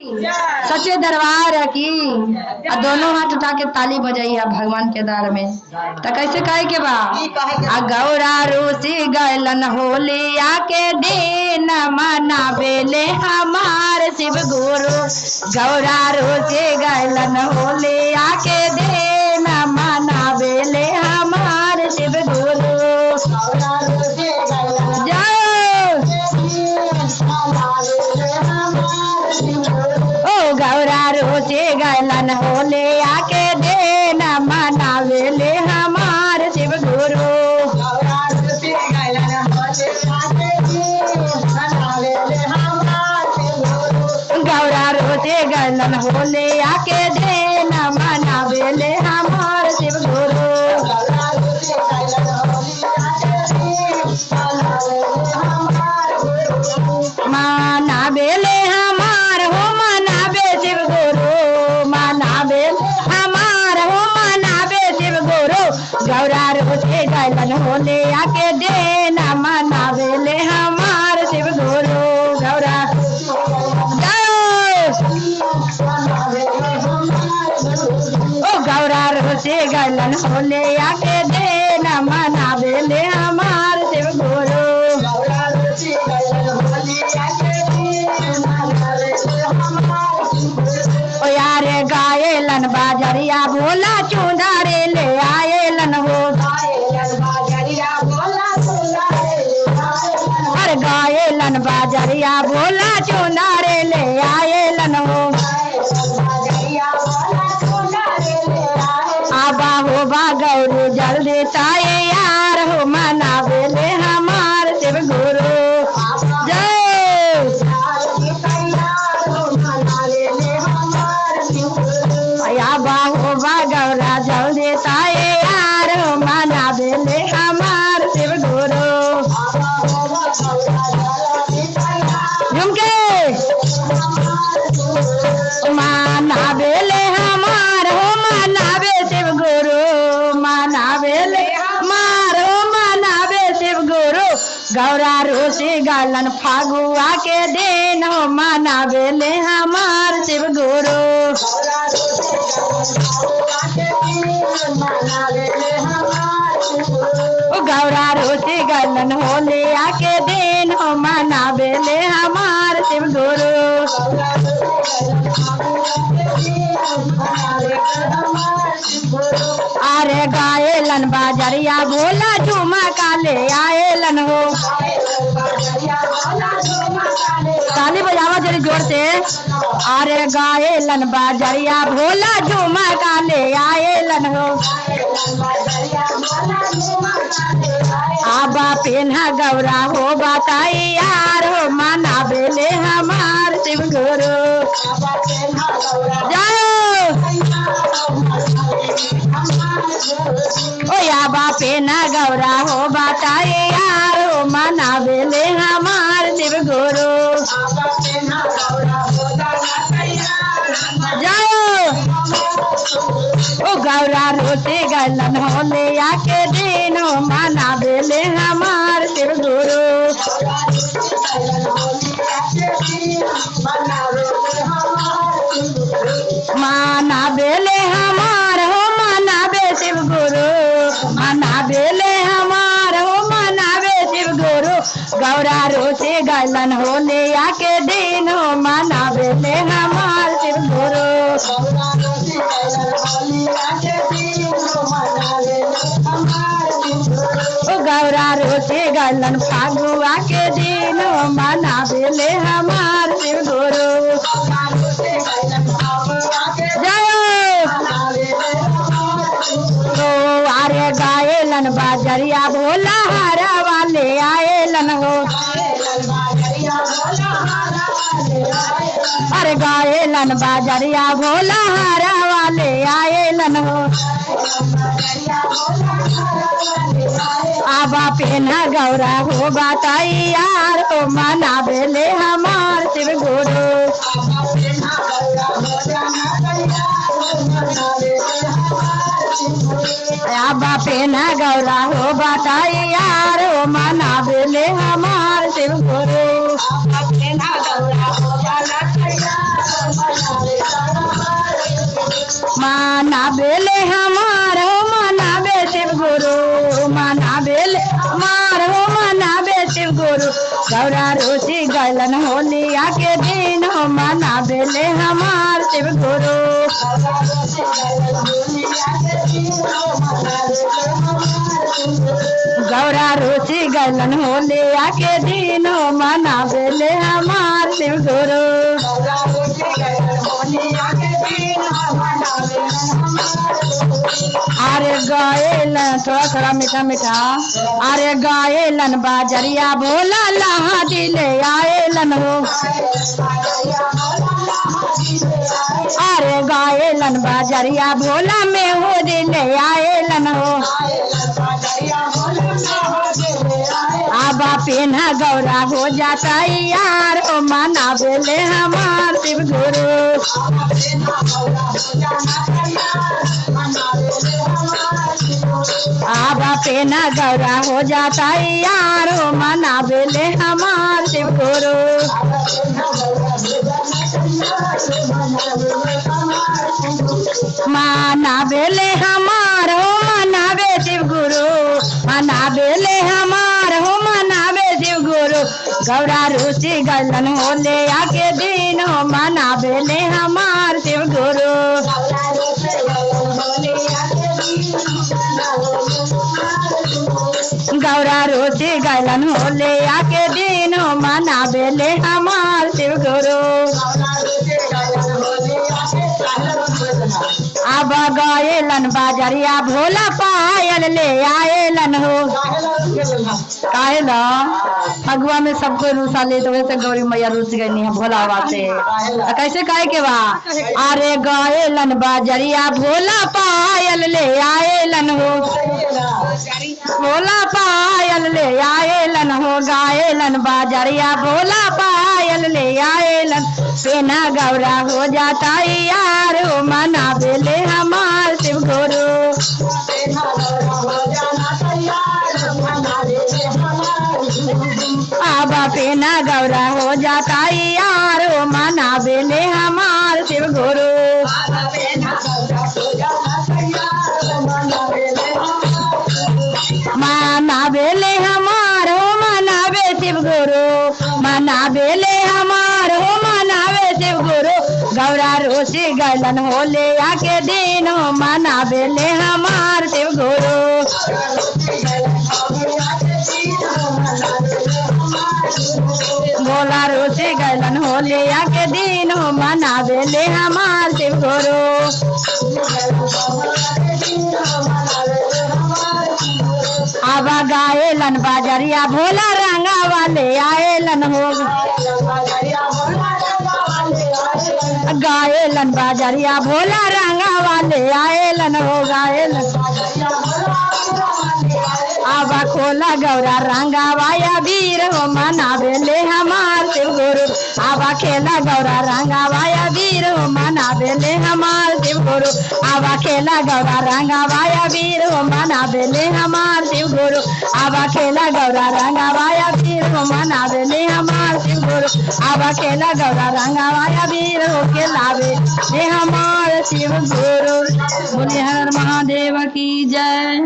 सच्चे दरबार की दोनों हाथ उठा के ताली बजाइए भगवान के दर में। तो कैसे कहे के बा गौरा रूसी गैलन होलिया के दिन मनावेले हमार शिव गुरु। गौरा रूसी गैलन होलिया के दिन मनावेले हमार शिव गुरु। गौरा रोचे गैलन होले आके दिन मनावेले हमार शिव गुरु। गौरा रोचे गैलन होले आके दिन मनावेले हमार शिव गुरु। गौरा रोचे गैलन होले आके दिन मनावेले हमार शिव गुरु। मनावेले हमार हो मनावे शिव गुरु। मनावेले हमार हो मनावे शिव गुरु। गौरा रोचे गैलन होले आके दिन मनावेले हमार शिव गुरु। गौरा गौरा रोचे गैलन होले आके दिन मनावेले हमार शिव गुरु। यारे गायलन बाजरिया भोला चुंदारे ले आएलन हो। अरे गायलन बाजरिया भोला चुंदारे ले आएलन हो। आबा हो बा गौरी जल्दी ताए यार हो मनावेले हमार शिव गुरु। गौरा जल्दी ताए यार हो मनावेले हमार शिव गुरु। झुमके मनावेले हमार हो मनावे शिव गुरु। मनावेले हमार हो मनावे शिव गुरु। गौरा रोसी गैलन फागुआ के दिन हो मनावेले हमार शिव गुरु। गौरा रोसी गैलन होले आके दिन हो मनावेले हमार शिव गुरु। अरे गायलन बाजरिया भोला झूमा काले आएलन हो। ताली बजावा जरी जोर से। अरे गायलन बाजरिया भोला झूमा काले आएलन हो। आबा पेन्हा गौरा हो बताई यार हो मनावेले हमार शिव गुरु। ओ आबा पेन्हा गौरा हो बताई यार हो मनावेले हमार शिव गुरु। ओ गौरा रोटी गैलन होले आके दिन हो मनावेले हमार शिव गुरु। मनावेले हमार हो मनावे शिव गुरु। मनावेले हमार हो मनावे शिव गुरु। गौरा रोटी गैलन होले आके दिन हो मनावेले हमार शिव गुरु। गौरा रोटी गैलन फागुआ के दिन हो मनावेले हमार शिव गुरु। अरे गायलन बाजरिया भोला हारा वाले आएलन हो। अरे गायलन बाजरिया भोला हारा वाले आएलन हो। आबा पेन्हा गौरा हो बताई यार हो मनावेले हमार शिव गुरु। आबा पेन्हा गौरा हो बताई यार हो मनावेले हमार शिव गुरु। गैलन होलिया के दिन हो मनावेले हमार शिव गुरु। गौरा रोसी गैलन होलिया के दिन हो मनावेले हमार शिव गुरु। अरे गायलन थोड़ा थोड़ा मीठा मीठा। अरे गायलन बाजरिया भोला लहा दिले आयलन हो। अरे गायलन बाजरिया भोला में हो दिले आयलन हो। आबा पेना गौरा हो जाता यार ओ मनावेले हमार शिव गुरु। आबा पेना गौरा हो जाता यार ओ मनावेले हमार शिव गुरु। मनावेले हमार हो मनावे शिव गुरु। मनावेले हमार हो मनावे शिव गुरु। गौरा रूसी गैलन होलिया के दिन हो मनावेले हमार शिव गुरु। गौरा रोसी गैलन होलिया के दिन हो मनावेले हमार शिव गुरु। अब गायलन बाजरिया भोला पायल ले आयलन हो। काहे ना फगुआ में सबको रूसा ले तो वैसे गौरी मैया रूस गई है भोला बाबा से। कैसे काहे के बा। अरे गायलन बाजरिया भोला पायल ले आयलन हो। भोला पायल ले आयलन हो। गायलन बाजरिया भोला पायल ले आयलन। पेना गौरा हो जाता यार हो मनावेले हमार शिव गुरु। आबा पेना गौरा हो जाता यार हो मनावेले हमार शिव गुरु। मनावेले हमार हो मनावे शिव गुरु। मनावेले हमार हो मनावे शिव गुरु। गौरा रोसी गैलन होलिया के दिन हो मनावेले हमार शिव गुरु। भोला रोसी गैलन होलिया के दिन हो मनावेले हमार शिव गुरु। आबा गायलन बाजरिया भोला रंगा वाले आयलन हो। गायलन बाजरिया भोला रंगा वाले आयलन हो। गायलन आबा खोला गौरा रंगा वाया वीर हो मनावेले हमार शिव गुरु। आबा खेला गौरा रंगा वाया वीर हो मनावेले हमार शिव गुरु। आबा खेला गौरा रंगा वाया वीर हो मनावेले हमार शिव गुरु। आबा खेला गौरा रंगा वाया वीर हो मनावेले हमार शिव गुरु। आबा खेला गौरा रंगा वाया वीर हो के लावे हे हमार शिव गुरु। बोले हर महादेव की जय।